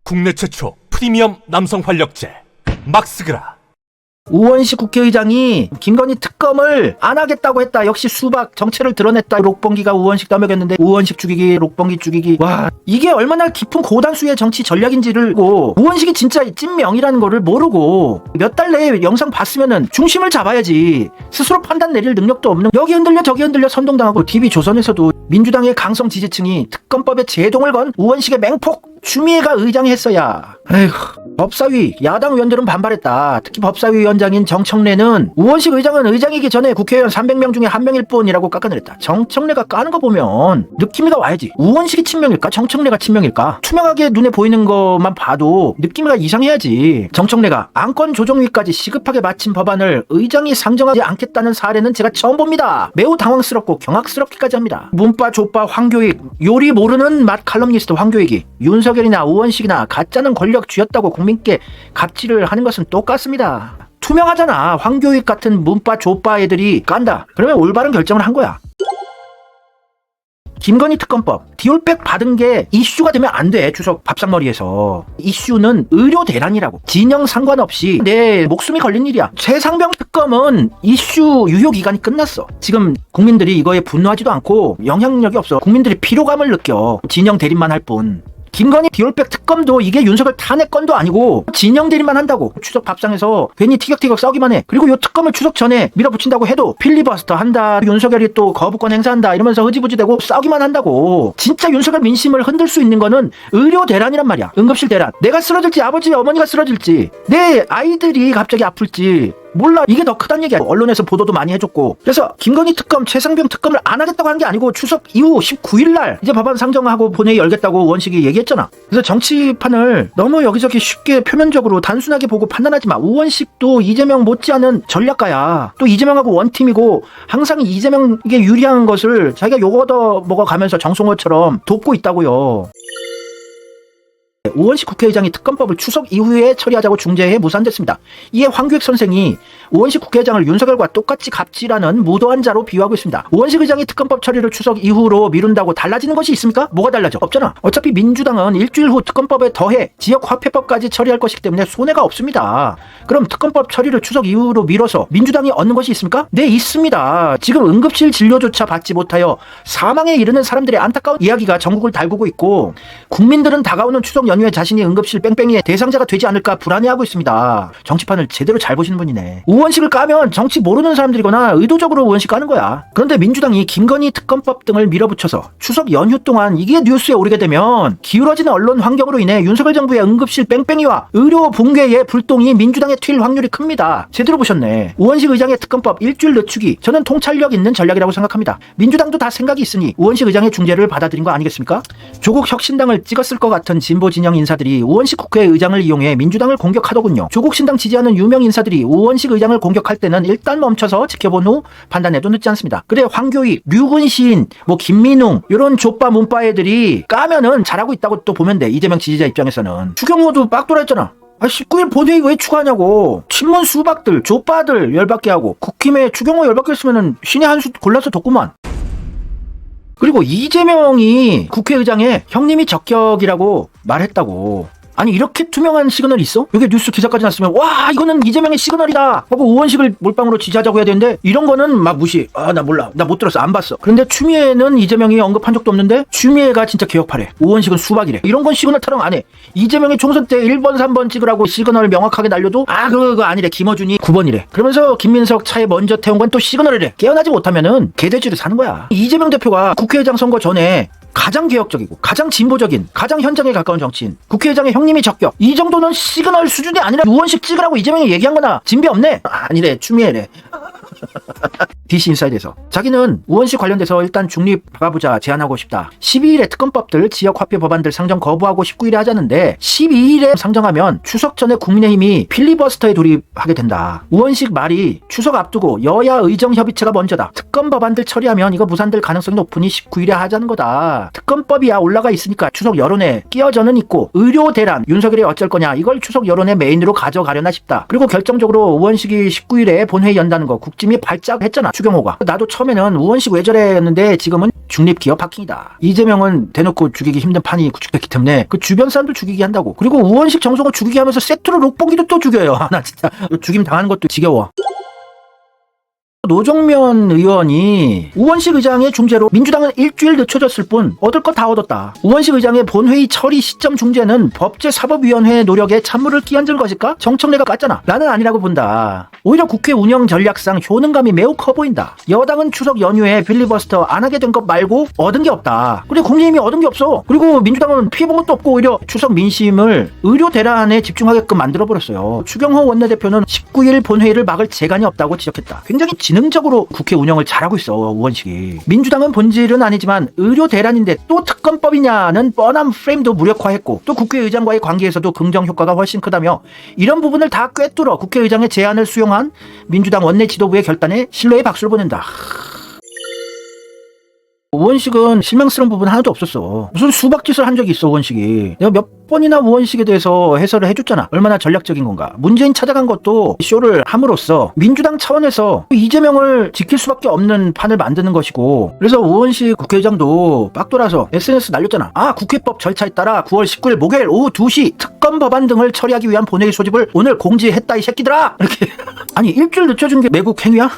국내 최초 프리미엄 남성 활력제 막스그라. 우원식 국회의장이 김건희 특검을 안 하겠다고 했다. 역시 수박 정체를 드러냈다. 록봉기가 우원식 떠먹였는데 우원식 죽이기, 록봉기 죽이기. 와, 이게 얼마나 깊은 고단수의 정치 전략인지를 고 우원식이 진짜 찐명이라는 거를 모르고 몇 달 내에 영상 봤으면은 중심을 잡아야지. 스스로 판단 내릴 능력도 없는, 여기 흔들려 저기 흔들려 선동당하고. TV조선에서도 민주당의 강성 지지층이 특검법에 제동을 건 우원식의 맹폭 추미애가 의장이 했어야. 에휴, 법사위 야당 의원들은 반발했다. 특히 법사위 위원장인 정청래는 우원식 의장은 의장이기 전에 국회의원 300명 중에 한 명일 뿐이라고 깎아내렸다. 정청래가 까는 거 보면 느낌이가 와야지. 우원식이 친명일까? 정청래가 친명일까? 투명하게 눈에 보이는 것만 봐도 느낌이가 이상해야지. 정청래가 안건 조정위까지 시급하게 마친 법안을 의장이 상정하지 않겠다는 사례는 제가 처음 봅니다. 매우 당황스럽고 경악스럽기까지 합니다. 문빠 조빠 황교익, 요리 모르는 맛 칼럼니스트 황교익이 윤석열이나 우원식이나 가짜는 권력 쥐었다고 국민께 갑질을 하는 것은 똑같습니다. 투명하잖아. 황교익 같은 문빠 조빠 애들이 깐다. 그러면 올바른 결정을 한 거야. 김건희 특검법 디올백 받은 게 이슈가 되면 안 돼. 추석 밥상머리에서. 이슈는 의료 대란이라고. 진영 상관없이 내 목숨이 걸린 일이야. 최상병 특검은 이슈 유효 기간이 끝났어. 지금 국민들이 이거에 분노하지도 않고 영향력이 없어. 국민들이 피로감을 느껴. 진영 대립만 할 뿐. 김건희 디올백 특검도 이게 윤석열 탄핵 건도 아니고 진영 대립만 한다고. 추석 밥상에서 괜히 티격태격 싸우기만 해. 그리고 요 특검을 추석 전에 밀어붙인다고 해도 필리버스터 한다, 윤석열이 또 거부권 행사한다 이러면서 흐지부지되고 싸우기만 한다고. 진짜 윤석열 민심을 흔들 수 있는 거는 의료 대란이란 말이야. 응급실 대란. 내가 쓰러질지 아버지 어머니가 쓰러질지 내 아이들이 갑자기 아플지 몰라. 이게 더 크단 얘기야. 언론에서 보도도 많이 해줬고. 그래서 김건희 특검, 최상병 특검을 안 하겠다고 하는 게 아니고 추석 이후 19일날 이제 법안 상정하고 본회의 열겠다고 우원식이 얘기했잖아. 그래서 정치판을 너무 여기저기 쉽게 표면적으로 단순하게 보고 판단하지 마. 우원식도 이재명 못지않은 전략가야. 또 이재명하고 원팀이고 항상 이재명에게 유리한 것을 자기가 요거 얻어 먹어가면서 정성호처럼 돕고 있다고요. 우원식 국회의장이 특검법을 추석 이후에 처리하자고 중재해 무산됐습니다. 이에 황교익 선생이 우원식 국회의장을 윤석열과 똑같이 갑질하는 무도한 자로 비유하고 있습니다. 우원식 의장이 특검법 처리를 추석 이후로 미룬다고 달라지는 것이 있습니까? 뭐가 달라져? 없잖아. 어차피 민주당은 일주일 후 특검법에 더해 지역화폐법까지 처리할 것이기 때문에 손해가 없습니다. 그럼 특검법 처리를 추석 이후로 미뤄서 민주당이 얻는 것이 있습니까? 네, 있습니다. 지금 응급실 진료조차 받지 못하여 사망에 이르는 사람들의 안타까운 이야기가 전국을 달구고 있고, 국민들은 다가오는 추석 연휴에 자신이 응급실 뺑뺑이의 대상자가 되지 않을까 불안해하고 있습니다. 정치판을 제대로 잘 보시는 분이네. 우원식을 까면 정치 모르는 사람들이거나 의도적으로 우원식 까는 거야. 그런데 민주당이 김건희 특검법 등을 밀어붙여서 추석 연휴 동안 이게 뉴스에 오르게 되면 기울어지는 언론 환경으로 인해 윤석열 정부의 응급실 뺑뺑이와 의료 붕괴의 불똥이 민주당에 튈 확률이 큽니다. 제대로 보셨네. 우원식 의장의 특검법 일주일 늦추기, 저는 통찰력 있는 전략이라고 생각합니다. 민주당도 다 생각이 있으니 우원식 의장의 중재를 받아들인 거 아니겠습니까? 조국 혁신당을 찍었을 것 같은 진보 진영 인사들이 우원식 국회의장을 이용해 민주당을 공격하더군요. 조국 신당 지지하는 유명 인사들이 우원식 의장을 공격할 때는 일단 멈춰서 지켜본 후 판단해도 늦지 않습니다. 그래, 황교익, 류근신, 김민웅 이런 족바 문바 애들이 까면은 잘하고 있다고 또 보면 돼. 이재명 지지자 입장에서는. 추경호도 빡돌아 했잖아. 19일 본회의 왜 추가하냐고. 친문 수박들, 족바들 열받게 하고, 국힘에 추경호 열받게 했으면은 신의 한 수 골라서 뒀구만. 그리고 이재명이 국회의장에 형님이 적격이라고 말했다고. 아니, 이렇게 투명한 시그널이 있어? 여기 뉴스 기사까지 났으면 와, 이거는 이재명의 시그널이다 하고 우원식을 몰빵으로 지지하자고 해야 되는데 이런 거는 막 무시. 아, 나 몰라, 나 못 들었어, 안 봤어. 그런데 추미애는 이재명이 언급한 적도 없는데 추미애가 진짜 개혁파래, 우원식은 수박이래. 이런 건 시그널 타령 안 해. 이재명이 총선 때 1번 3번 찍으라고 시그널을 명확하게 날려도 그거 아니래, 김어준이 9번이래. 그러면서 김민석 차에 먼저 태운 건 또 시그널이래. 깨어나지 못하면은 개돼지를 사는 거야. 이재명 대표가 국회의장 선거 전에 가장 개혁적이고 가장 진보적인, 가장 현장에 가까운 정치인, 국회의장의 형님이 적격, 이 정도는 시그널 수준이 아니라 우원식 찍으라고 이재명이 얘기한 거나 진비 없네? 아니래, 추미애래. DC 인사이드에서 자기는 우원식 관련돼서 일단 중립 박아보자 제안하고 싶다. 12일에 특검법들, 지역화폐 법안들 상정 거부하고 19일에 하자는데 12일에 상정하면 추석 전에 국민의힘이 필리버스터에 돌입하게 된다. 우원식 말이 추석 앞두고 여야 의정협의체가 먼저다. 특검 법안들 처리하면 이거 무산될 가능성이 높으니 19일에 하자는 거다. 특검법이야 올라가 있으니까 추석 여론에 끼어져는 있고, 의료 대란, 윤석열이 어쩔 거냐, 이걸 추석 여론의 메인으로 가져가려나 싶다. 그리고 결정적으로 우원식이 19일에 본회의 연다는 거 국진 민심이 발작했잖아. 추경호가. 나도 처음에는 우원식 왜 저래 했는데 지금은 중립기업 하킹이다. 이재명은 대놓고 죽이기 힘든 판이 구축됐기 때문에 그 주변 사람들 죽이기 한다고. 그리고 우원식 정성호 죽이기 하면서 세트로 록봉기도 또 죽여요. 나 진짜 죽임 당하는 것도 지겨워. 노정면 의원이 우원식 의장의 중재로 민주당은 일주일 늦춰졌을 뿐 얻을 거 다 얻었다. 우원식 의장의 본회의 처리 시점 중재는 법제사법위원회의 노력에 찬물을 끼얹은 것일까? 정청래가 깠잖아. 나는 아니라고 본다. 오히려 국회 운영 전략상 효능감이 매우 커 보인다. 여당은 추석 연휴에 필리버스터 안 하게 된 것 말고 얻은 게 없다. 그래 국민의힘이 얻은 게 없어. 그리고 민주당은 피해본 것도 없고 오히려 추석 민심을 의료 대란에 집중하게끔 만들어버렸어요. 추경호 원내대표는 19일 본회의를 막을 재간이 없다고 지적했다. 굉장히 지능적으로 국회 운영을 잘하고 있어 우원식이. 민주당은 본질은 아니지만 의료 대란인데 또 특검법이냐는 뻔한 프레임도 무력화했고 또 국회의장과의 관계에서도 긍정 효과가 훨씬 크다며 이런 부분을 다 꿰뚫어 국회의장의 제안을 수용한 민주당 원내 지도부의 결단에 신뢰의 박수를 보낸다. 우원식은 실망스러운 부분 하나도 없었어. 무슨 수박짓을 한 적이 있어 우원식이. 내가 몇 번이나 우원식에 대해서 해설을 해줬잖아. 얼마나 전략적인 건가. 문재인 찾아간 것도 쇼를 함으로써 민주당 차원에서 이재명을 지킬 수밖에 없는 판을 만드는 것이고, 그래서 우원식 국회의장도 빡 돌아서 SNS 날렸잖아. 아, 국회법 절차에 따라 9월 19일 목요일 오후 2시 특검 법안 등을 처리하기 위한 본회의 소집을 오늘 공지했다 이 새끼들아. 이렇게. 아니 일주일 늦춰준 게 매국 행위야?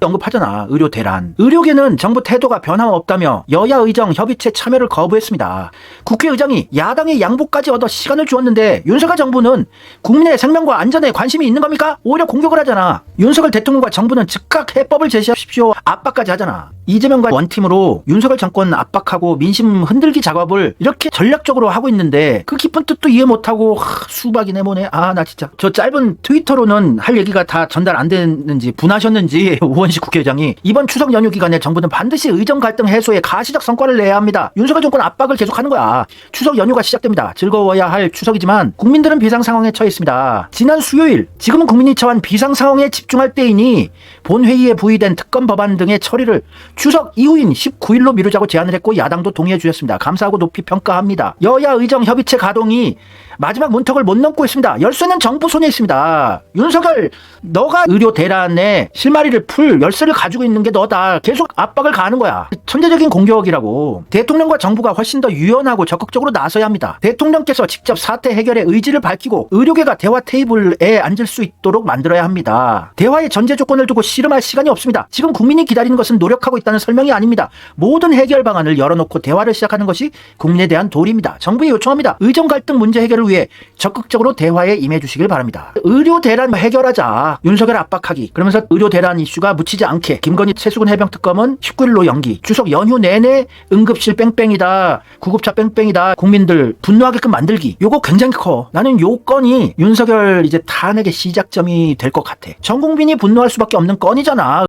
언급하잖아. 의료 대란. 의료계는 정부 태도가 변함없다며 여야 의정 협의체 참여를 거부했습니다. 국회의장이 야당의 양보까지 얻어 시간을 주었는데 윤석열 정부는 국민의 생명과 안전에 관심이 있는 겁니까? 오히려 공격을 하잖아. 윤석열 대통령과 정부는 즉각 해법을 제시하십시오. 압박까지 하잖아. 이재명과 원팀으로 윤석열 정권 압박하고 민심 흔들기 작업을 이렇게 전략적으로 하고 있는데 그 깊은 뜻도 이해 못하고 수박이네 뭐네. 아, 나 진짜 저 짧은 트위터로는 할 얘기가 다 전달 안 됐는지 분하셨는지 우원식 국회의장이 이번 추석 연휴 기간에 정부는 반드시 의정 갈등 해소에 가시적 성과를 내야 합니다. 윤석열 정권 압박을 계속하는 거야. 추석 연휴가 시작됩니다. 즐거워야 할 추석이지만 국민들은 비상 상황에 처해 있습니다. 지난 수요일 지금은 국민이 처한 비상 상황에 집중할 때이니 본회의에 부의된 특검 법안 등의 처리를 추석 이후인 19일로 미루자고 제안을 했고 야당도 동의해 주셨습니다. 감사하고 높이 평가합니다. 여야 의정 협의체 가동이 마지막 문턱을 못 넘고 있습니다. 열쇠는 정부 손에 있습니다. 윤석열, 너가 의료 대란에 실마리를 풀 열쇠를 가지고 있는 게 너다. 계속 압박을 가하는 거야. 천재적인 공격이라고. 대통령과 정부가 훨씬 더 유연하고 적극적으로 나서야 합니다. 대통령께서 직접 사태 해결의 의지를 밝히고 의료계가 대화 테이블에 앉을 수 있도록 만들어야 합니다. 대화의 전제 조건을 두고 씨름할 시간이 없습니다. 지금 국민이 기다리는 것은 노력하고 있다는 설명이 아닙니다. 모든 해결 방안을 열어놓고 대화를 시작하는 것이 국민에 대한 도리입니다. 정부에 요청합니다. 의정 갈등 문제 해결을 위해 적극적으로 대화에 임해 주시길 바랍니다. 의료 대란 해결하자. 윤석열 압박하기. 그러면서 의료 대란 이슈가 묻히지 않게 김건희 최수근 해병 특검은 19일로 연기. 추석 연휴 내내 응급실 뺑뺑이다. 구급차 뺑뺑이다. 국민들 분노하게끔 만들기. 요거 굉장히 커. 나는 요 건이 윤석열 이제 탄핵의 시작점이 될 것 같아. 전 국민이 분노할 수밖에 없는 건이잖아.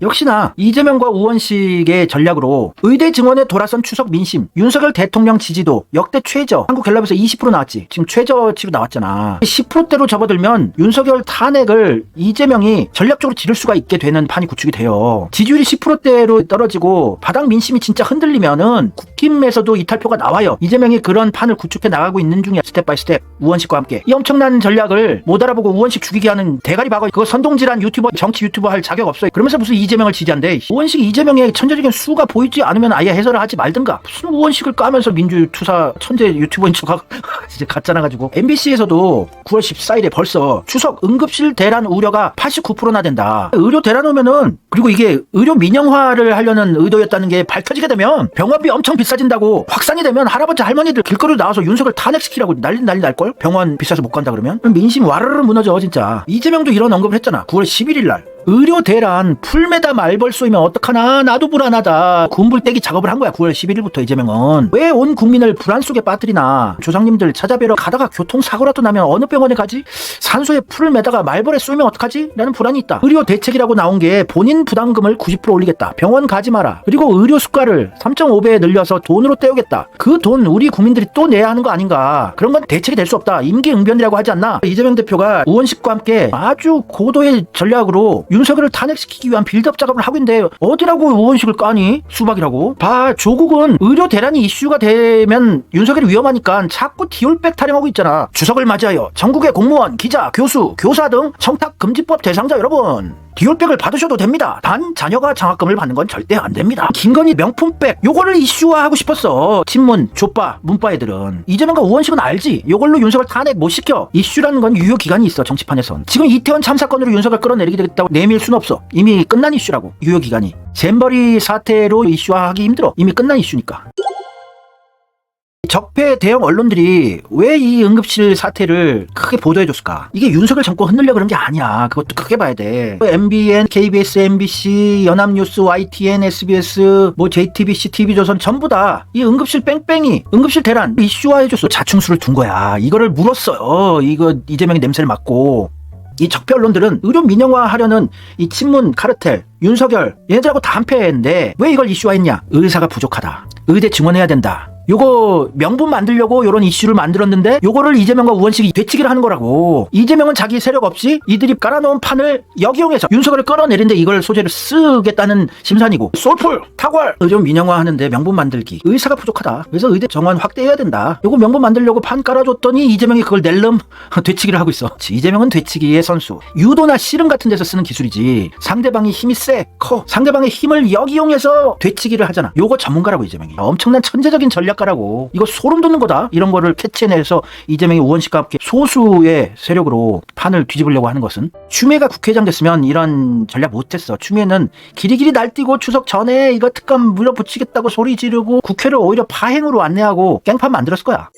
역시나 이재명과 우원식의 전략으로 의대 증원에 돌아선 추석 민심, 윤석열 대통령 지지도 역대 최저, 한국갤럽에서 20% 나왔지. 지금 최저치로 나왔잖아. 10%대로 접어들면 윤석열 탄핵을 이재명이 전략적으로 지를 수가 있게 되는 판이 구축이 돼요. 지지율이 10%대로 떨어지고 바닥 민심이 진짜 흔들리면은 국힘에서도 이탈표가 나와요. 이재명이 그런 판을 구축해 나가고 있는 중이야. 스텝 바이 스텝. 우원식과 함께. 이 엄청난 전략을 못 알아보고 우원식 죽이게 하는 대가리 박어. 그거 선동질한 유튜버, 정치 유튜버 할 자격 없어요. 그러면서 무슨 이재명을 지지한대. 우원식 이재명의 천재적인 수가 보이지 않으면 아예 해설을 하지 말든가. 무슨 우원식을 까면서 민주투사 천재 유튜버인 척 진짜 가짜나 가지고. MBC에서도 9월 14일에 벌써 추석 응급실 대란 우려가 89%나 된다. 의료 대란 오면은, 그리고 이게 의료 민영화를 하려는 의도였다는 게 밝혀지게 되면 병원비 엄청 비싸진다고 확산이 되면 할아버지 할머니들 길거리로 나와서 윤석열 탄핵시키라고 난리 날걸? 병원 비싸서 못 간다 그러면? 민심 와르르 무너져 진짜. 이재명도 이런 언급을 했잖아. 9월 11일 날. 의료 대란 풀메다 말벌 쏘이면 어떡하나 나도 불안하다. 군불떼기 작업을 한 거야. 9월 11일부터 이재명은. 왜 온 국민을 불안 속에 빠뜨리나. 조상님들 찾아뵈러 가다가 교통사고라도 나면 어느 병원에 가지? 산소에 풀을 매다가 말벌에 쏘이면 어떡하지? 라는 불안이 있다. 의료 대책이라고 나온 게 본인 부담금을 90% 올리겠다. 병원 가지 마라. 그리고 의료 수가를 3.5배 늘려서 돈으로 떼우겠다. 그 돈 우리 국민들이 또 내야 하는 거 아닌가. 그런 건 대책이 될 수 없다. 임기응변이라고 하지 않나. 이재명 대표가 우원식과 함께 아주 고도의 전략으로 윤석열을 탄핵시키기 위한 빌드업 작업을 하고 있는데 어디라고 우원식을 까니? 수박이라고. 봐, 조국은 의료 대란이 이슈가 되면 윤석열이 위험하니까 자꾸 디올백 타령하고 있잖아. 추석을 맞이하여 전국의 공무원, 기자, 교수, 교사 등 청탁금지법 대상자 여러분, 디올백을 받으셔도 됩니다. 단 자녀가 장학금을 받는 건 절대 안 됩니다. 김건희 명품백 요거를 이슈화하고 싶었어. 친문, 족바, 문바 애들은. 이재명과 우원식은 알지. 요걸로 윤석열 탄핵 못 시켜. 이슈라는 건 유효 기간이 있어. 정치판에선. 지금 이태원 참사건으로 윤석열 끌어내리게 되겠다고 내밀 순 없어. 이미 끝난 이슈라고. 유효 기간이. 잼버리 사태로 이슈화하기 힘들어. 이미 끝난 이슈니까. 적폐 대형 언론들이 왜 이 응급실 사태를 크게 보도해줬을까? 이게 윤석열 정권 흔들려 그런 게 아니야. 그것도 크게 봐야 돼. MBN, KBS, MBC, 연합뉴스, YTN, SBS, JTBC, TV조선 전부 다 이 응급실 뺑뺑이, 응급실 대란 이슈화해줬어. 자충수를 둔 거야. 이거를 물었어요. 이거 이재명이 냄새를 맡고. 이 적폐 언론들은 의료 민영화하려는 이 친문 카르텔, 윤석열 얘네들하고 다 한패인데 왜 이걸 이슈화했냐? 의사가 부족하다. 의대 증원해야 된다. 요거 명분 만들려고 요런 이슈를 만들었는데 요거를 이재명과 우원식이 되치기를 하는 거라고. 이재명은 자기 세력 없이 이들이 깔아놓은 판을 역이용해서 윤석열을 끌어내린데 이걸 소재를 쓰겠다는 심산이고. 솔풀, 탁월, 의료 민영화하는데 명분 만들기. 의사가 부족하다. 그래서 의대 정원 확대해야 된다. 요거 명분 만들려고 판 깔아줬더니 이재명이 그걸 낼름 되치기를 하고 있어. 이재명은 되치기의 선수. 유도나 씨름 같은 데서 쓰는 기술이지. 상대방이 힘이 세, 커. 상대방의 힘을 역이용해서 되치기를 하잖아. 요거 전문가라고 이재명이. 엄청난 천재적인 전략 라고. 이거 소름 돋는 거다. 이런 거를 캐치해내서 이재명이 우원식과 함께 소수의 세력으로 판을 뒤집으려고 하는 것은. 추미애가 국회의장 됐으면 이런 전략 못했어. 추미애는 길이길이 날뛰고 추석 전에 이거 특감 물려붙이겠다고 소리 지르고 국회를 오히려 파행으로 안내하고 깽판 만들었을 거야.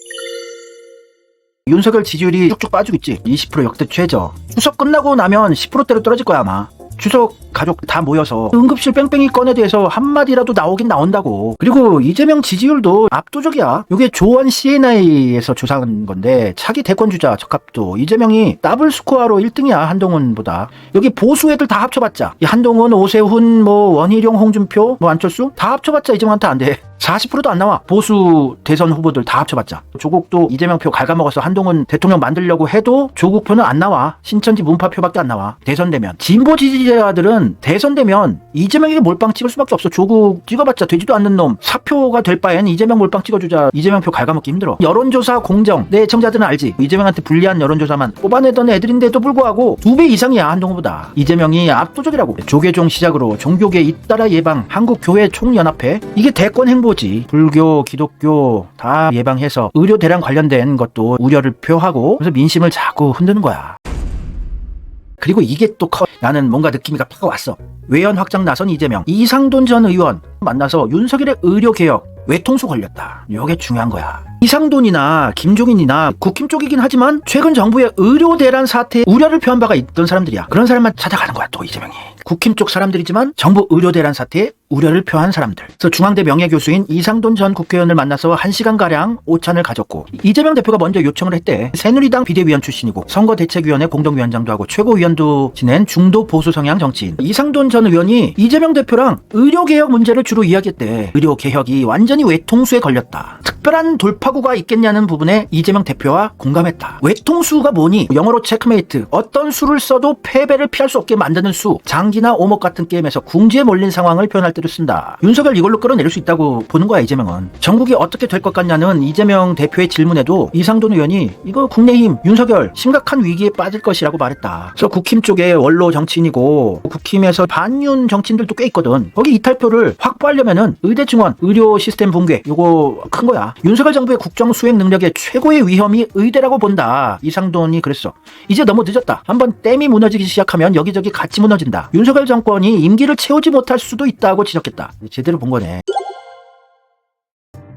윤석열 지지율이 쭉쭉 빠지고 있지. 20% 역대 최저. 추석 끝나고 나면 10%대로 떨어질 거야 아마. 추석 가족 다 모여서 응급실 뺑뺑이 건에 대해서 한마디라도 나오긴 나온다고. 그리고 이재명 지지율도 압도적이야. 이게 조원 CNI에서 조사한 건데 차기 대권주자 적합도 이재명이 더블 스코어로 1등이야 한동훈보다. 여기 보수 애들 다 합쳐봤자 이 한동훈, 오세훈, 원희룡, 홍준표, 안철수 다 합쳐봤자 이재명한테 안 돼. 40%도 안 나와. 보수 대선 후보들 다 합쳐봤자. 조국도 이재명 표 갉아먹어서 한동훈 대통령 만들려고 해도 조국 표는 안 나와. 신천지 문파 표밖에 안 나와. 대선 되면. 진보 지지자들은 대선 되면 이재명에게 몰빵 찍을 수밖에 없어. 조국 찍어봤자 되지도 않는 놈. 사표가 될 바엔 이재명 몰빵 찍어주자. 이재명 표 갉아먹기 힘들어. 여론조사 공정. 내 애청자들은 알지. 이재명한테 불리한 여론조사만 뽑아내던 애들인데도 불구하고 2배 이상이야 한동훈보다. 이재명이 압도적이라고. 조계종 시작으로 종교계 잇따라 예방 한국교회 총연합회. 이게 대권 행보 불교, 기독교 다 예방해서 의료 대란 관련된 것도 우려를 표하고 그래서 민심을 자꾸 흔드는 거야. 그리고 이게 또 커. 나는 뭔가 느낌이 팍 왔어. 외연 확장 나선 이재명, 이상돈 전 의원 만나서 윤석열의 의료개혁 외통수 걸렸다. 이게 중요한 거야. 이상돈이나 김종인이나 국힘 쪽이긴 하지만 최근 정부의 의료 대란 사태에 우려를 표한 바가 있던 사람들이야. 그런 사람만 찾아가는 거야 또 이재명이. 국힘 쪽 사람들이지만 정부 의료 대란 사태에 우려를 표한 사람들. 그래서 중앙대 명예교수인 이상돈 전 국회의원을 만나서 1시간가량 오찬을 가졌고 이재명 대표가 먼저 요청을 했대. 새누리당 비대위원 출신이고 선거대책위원회 공동위원장도 하고 최고위원도 지낸 중도 보수 성향 정치인 이상돈 전 의원이 이재명 대표랑 의료개혁 문제를 주로 이야기했대. 의료개혁이 완전히 외통수에 걸렸다. 특별한 돌파구가 있겠냐는 부분에 이재명 대표와 공감했다. 외통수가 뭐니? 영어로 체크메이트. 어떤 수를 써도 패배를 피할 수 없게 만드는 수. 장기나 오목 같은 게임에서 궁지에 몰린 상황을 표현할 때도 쓴다. 윤석열 이걸로 끌어내릴 수 있다고 보는 거야 이재명은. 전국이 어떻게 될 것 같냐는 이재명 대표의 질문에도 이상돈 의원이 이거 국내힘 윤석열 심각한 위기에 빠질 것이라고 말했다. 그래서 국힘 쪽에 원로 정치인이고 국힘에서 반윤 정치인들도 꽤 있거든. 거기 이탈표를 확보하려면은 의대 증원, 의료 시스템 붕괴 요거 큰 거야. 윤석열 정부의 국정 수행 능력의 최고의 위험이 의대라고 본다. 이상돈이 그랬어. 이제 너무 늦었다. 한번 댐이 무너지기 시작하면 여기저기 같이 무너진다. 윤석열 정권이 임기를 채우지 못할 수도 있다고 지적했다. 제대로 본 거네.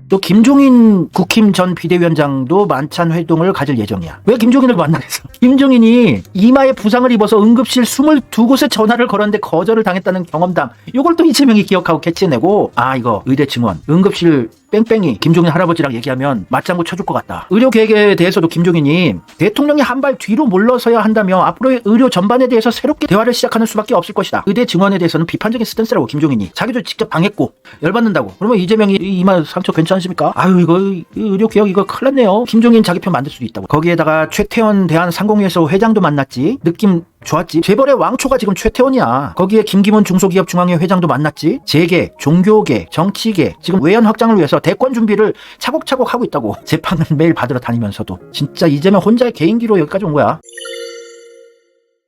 또 김종인 국힘 전 비대위원장도 만찬 회동을 가질 예정이야. 왜 김종인을 만나겠어? 김종인이 이마에 부상을 입어서 응급실 22곳에 전화를 걸었는데 거절을 당했다는 경험담. 이걸 또 이재명이 기억하고 캐치해내고 이거 의대 증원, 응급실 뺑뺑이 김종인 할아버지랑 얘기하면 맞장구 쳐줄 것 같다. 의료 계획에 대해서도 김종인이 대통령이 한 발 뒤로 물러서야 한다며 앞으로의 의료 전반에 대해서 새롭게 대화를 시작하는 수밖에 없을 것이다. 의대 증원에 대해서는 비판적인 스탠스라고 김종인이. 자기도 직접 당했고 열받는다고. 그러면 이재명이 이마 상처 괜찮습니까? 이거 의료 개혁 이거 큰일 났네요. 김종인 자기 편 만들 수도 있다고. 거기에다가 최태원 대한상공회에서 회장도 만났지. 느낌 좋았지. 재벌의 왕초가 지금 최태원이야. 거기에 김기문 중소기업중앙회 회장도 만났지. 재계, 종교계, 정치계 지금 외연 확장을 위해서 대권 준비를 차곡차곡 하고 있다고. 재판을 매일 받으러 다니면서도. 진짜 이재명 혼자의 개인기로 여기까지 온 거야.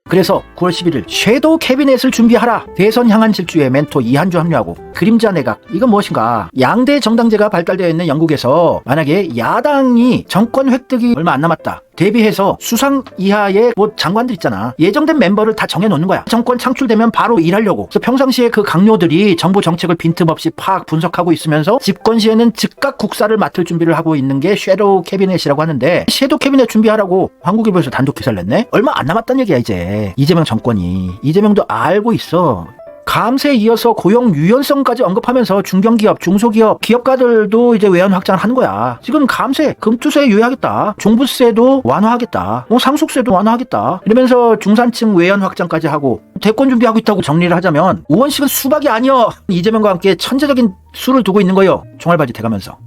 그래서 9월 11일 섀도우 캐비넷을 준비하라. 대선 향한 질주에 멘토 이한주 합류하고 그림자 내각. 이건 무엇인가? 양대 정당제가 발달되어 있는 영국에서 만약에 야당이 정권 획득이 얼마 안 남았다. 대비해서 수상 이하의 장관들 있잖아. 예정된 멤버를 다 정해놓는 거야. 정권 창출되면 바로 일하려고. 그래서 평상시에 그 강요들이 정부 정책을 빈틈없이 파악 분석하고 있으면서 집권 시에는 즉각 국사를 맡을 준비를 하고 있는 게 섀도우 캐비넷이라고 하는데, 섀도우 캐비넷 준비하라고 한국일보에서 단독 기사를 냈네? 얼마 안 남았단 얘기야 이제. 이재명 정권이. 이재명도 알고 있어. 감세에 이어서 고용 유연성까지 언급하면서 중견기업, 중소기업, 기업가들도 이제 외연 확장을 하는 거야. 지금 감세, 금투세 유예하겠다. 종부세도 완화하겠다. 상속세도 완화하겠다. 이러면서 중산층 외연 확장까지 하고 대권 준비하고 있다고 정리를 하자면, 우원식은 수박이 아니여. 이재명과 함께 천재적인 수를 두고 있는 거요. 종알바지 돼가면서.